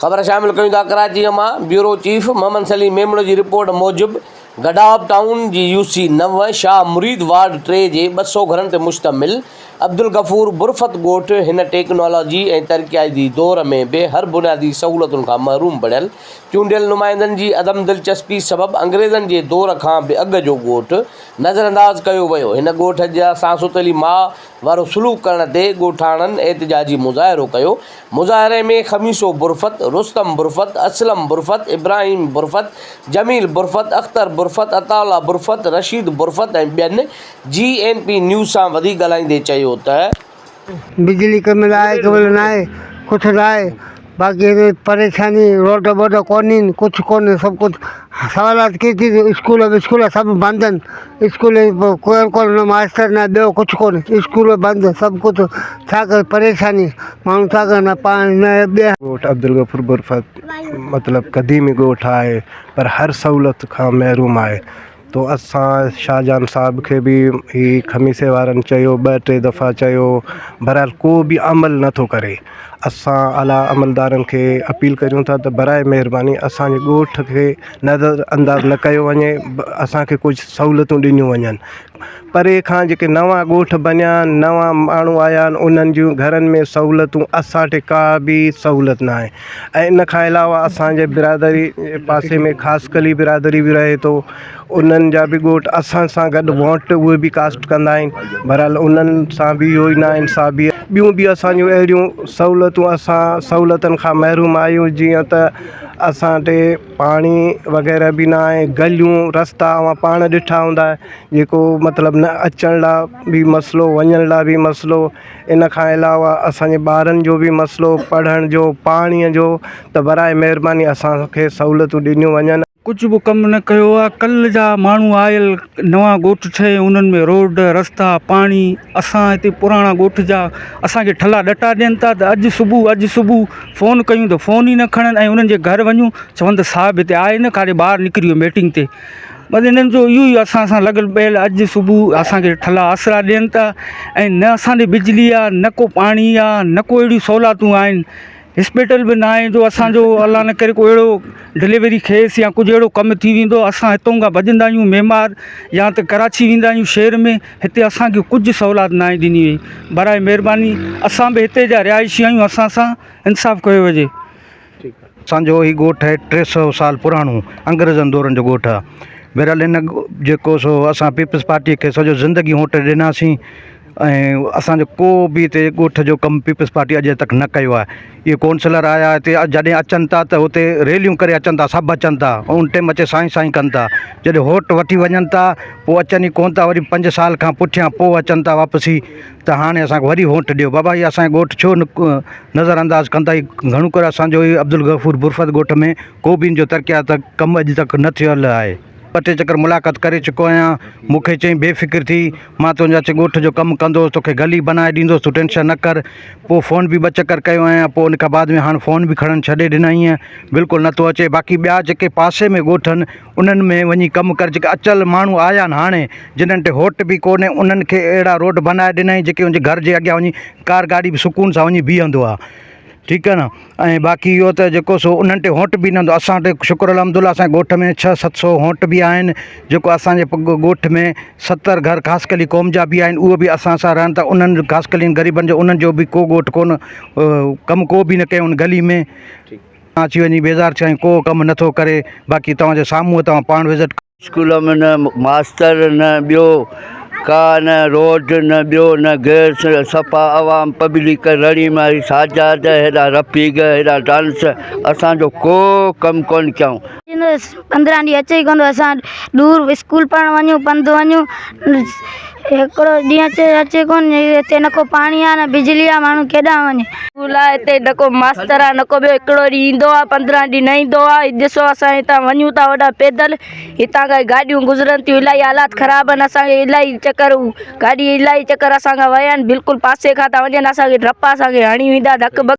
ख़बर शामिल कयूं था कराची मां। ब्यूरो चीफ मोहम्मद सलीम मेमण की रिपोर्ट मूजिब गडाब टाउन की यूसी 9 शाह मुरीद वार्ड 3 के 200 घरन ते मुश्तमिल अब्दुल गफूर बुरफत ॻोठ हिन टेक्नोलॉजी ऐं तरक्याती दौर में बेहर बुनियादी सहूलतुनि खां महरूम बणियल चूंडियल नुमाइंदनि जी अदम दिलचस्पी सबबि अंग्रेज़नि जे दौर खां बि अॻु जो ॻोठ नज़रअंदाज़ कयो वियो। हिन ॻोठ जा सांसुतली माउ वारो सलूक करण ते ॻोठाणनि एहतिजाजी मुज़ाहिरो कयो। मुज़ाहिरे में खमीसो बुरफत, रुस्तम बुरफत, असलम बुरफत, इब्राहिम बुरफत, जमील बुरफत, अख्तर बुरफत, अताउल्ला बुरफत, रशीद बुरफत ऐं ॿियनि GNP न्यूज़ सां वधीक ॻाल्हाईंदे चयो त बिजली कम लाए केवल ना है कुछ लाए बाकी परेशानी रोड वोड कोन्ह कुछ कोन्हे सब कुछ सवालात की थी स्कूल सब बंद आहिनि। स्कूल कोई मास्टर न ॿियो कुझु कोन्हे स्कूल बंदि सब कुछ छा कर परेशानी माण्हू छा कनि पाणी न ॿिया। ॻोठ अब्दुल गफूर बुरफत मतलब क़दीमी ॻोठ है पर हर सहूलत खां महरूम है। तो असां शाहजहान साहब के भी ही खमीसे वारनि चयो 2-3 दफ़ा चयो बहरहाल को भी अमल नथो करे। असां आला अमलदारनि खे अपील करूं था त बराए महिरबानी असांजे ॻोठ खे नज़रअंदाज न कयो वञे, असांखे कुझु सहूलतूं ॾिनियूं वञनि। परे खां जेके नवां ॻोठ बनिया नवां माण्हू आया आहिनि उन्हनि जूं घरनि में सहूलतूं असां वटि का बि सहूलत न आहे। ऐं इन खां अलावा असांजे बिरादरी पासे में ख़ासि कली बिरादरी बि रहे थो, उन्हनि जा बि ॻोठ असां सां गॾु वोट उहे बि कास्ट कंदा आहिनि। बहरहाल उन्हनि सां बि इहो ई नाइंसाफ़ी आहे। ॿियूं बि असांजूं अहिड़ियूं सहूलतूं असां सहूलतनि खां महिरूम आहियूं जीअं त असां वटि पाणी वग़ैरह बि न आहे, गलियूं रस्ता अवां पाण ॾिठा हूंदा जेको मतिलबु न अचण लाइ बि मसइलो वञण लाइ बि मसइलो। इन खां अलावा असांजे ॿारनि जो बि मसइलो पढ़ण जो पाणीअ जो त बराए महिरबानी असांखे सहूलतूं ॾिनियूं वञनि। कुछ भी कम न कयो आहे। कल्ह जा माण्हू आयल नवां ॻोठ ठहे उन्हनि में रोड रस्ता पाणी असां हिते पुराणा ॻोठ जा असांखे ठला ॾटा ॾियनि था त अॼु सुबुह फ़ोन कयूं त फ़ोन ई न खणनि ऐं उन्हनि जे घर वञूं चवनि त साहिबु हिते आहे न काॾे ॿाहिरि निकिरी वियो मीटिंग ते। बस इन्हनि जो इहो ई असां सां लॻल पियल अॼु सुबुह असांखे ठला आसरा ॾियनि था ऐं न असांजी बिजली आहे न को पाणी आहे न को अहिड़ियूं सहूलियतूं आहिनि। हॉस्पिटल बि न आहे जो असांजो अलाह न करे कोई अहिड़ो डिलीवरी खेसि या कुझु अहिड़ो कमु थी वेंदो असां हितां खां भॼंदा आहियूं मेमार या त कराची वेंदा आहियूं शहर में, हिते असांखे कुझु सहूलियत न आहे ॾिनी वई। बराए महिरबानी असां बि हिते जा रिहाइशी आहियूं, असां सां इंसाफ़ कयो वञे। असांजो ही ॻोठ आहे 300 साल पुराणो अंग्रेज़नि दौरनि जो ॻोठ आहे। बहरहाल इन जेको सो असां पीपल्स पार्टी खे सॼो ज़िंदगी वोट ॾिनासीं ऐं असांजो को बि हिते ॻोठ जो कमु पीपल्स पार्टी अॼु तक न कयो आहे। इहे काउंसलर आया हिते जॾहिं अचनि था त हुते रैलियूं करे अचनि था, सभु अचनि था ऐं उन टाइम अचे साईं कनि था। जॾहिं वोट वठी वञनि था पोइ अचनि ई कोन था, वरी 5 साल खां पुठियां पोइ अचनि था वापसी त हाणे असांखे वरी वोट ॾियो। बाबा इहे असांजे ॻोठ छो नज़रअंदाज़ कंदा। घणो करे असांजो ई अब्दुल गफूर बुरफत ॻोठ में को बि इन जो तरक़ियात कमु अॼु तक न थियल आहे। 2-3 चकर मुलाक़ात करे चुको आहियां। मूंखे चई बेफ़िक्र थी मां तुंहिंजा ॻोठ जो कमु कंदोसि, तोखे गली बनाए ॾींदोसि, तूं टेंशन न कर। पोइ फ़ोन बि 2 चकर कयो आहियां, पोइ उन खां बाद में हाणे फ़ोन बि खणणु छॾे ॾिनई आहियां, बिल्कुलु नथो अचे। बाक़ी ॿिया जेके पासे में ॻोठ आहिनि उन्हनि में वञी कमु कर। जेके अचल माण्हू आया आहिनि हाणे जिन्हनि ते वोट बि कोन्हे उन्हनि खे अहिड़ा रोड बनाए ॾिनई जेके उनजे घर जे अॻियां वञी कार गाॾी बि सुकून सां वञी बीहंदो आहे। ठीकु आहे न। ऐं बाक़ी इहो त जेको सो उन्हनि ते वोट बि न हूंदो। असां वटि शुक्र अलहमदुल्ला असांजे ॻोठ में 600-700 वोट बि आहिनि। जेको असांजे ॻोठ में 70 घर ख़ासि कली क़ौम जा बि आहिनि, उहे बि असां सां रहनि था। उन्हनि ख़ासि कली ग़रीबनि जो उन्हनि जो बि को ॻोठ कोन कमु को बि न कयो उन गली में। अची वञी बेज़ार थिया को कमु नथो करे। बाक़ी तव्हांजे साम्हूं तव्हां पाण विज़िट। स्कूल में न मास्टर न ॿियो का न रोड न ॿियो न गैस सफ़ा आवाम पब्लिक रड़ी मारी साजाद हेॾा रफ़ीक हेॾा डांस असांजो को कमु कोन कयूं। 15 ॾींहं अचे ई कोन असां दूर स्कूल पढ़णु वञूं पंधु वञूं हिकिड़ो ॾींहुं अचे कोन हिते न को पाणी आहे न बिजली आहे माण्हू केॾां वञे। स्कूल आहे हिते न को मास्तर आहे न को ॿियो हिकिड़ो ॾींहुं ईंदो आहे 15 ॾींहं न ईंदो आहे। ॾिसो असां हितां वञूं था वॾा पैदल हितां खां गाॾियूं गुज़रनि थियूं, इलाही हालात ख़राबु आहिनि। असांखे इलाही चकर गाॾी इलाही चकर असांखां विया आहिनि, बिल्कुलु पासे खां था वञनि असांखे डपा असांखे हणी वेंदा धक बक।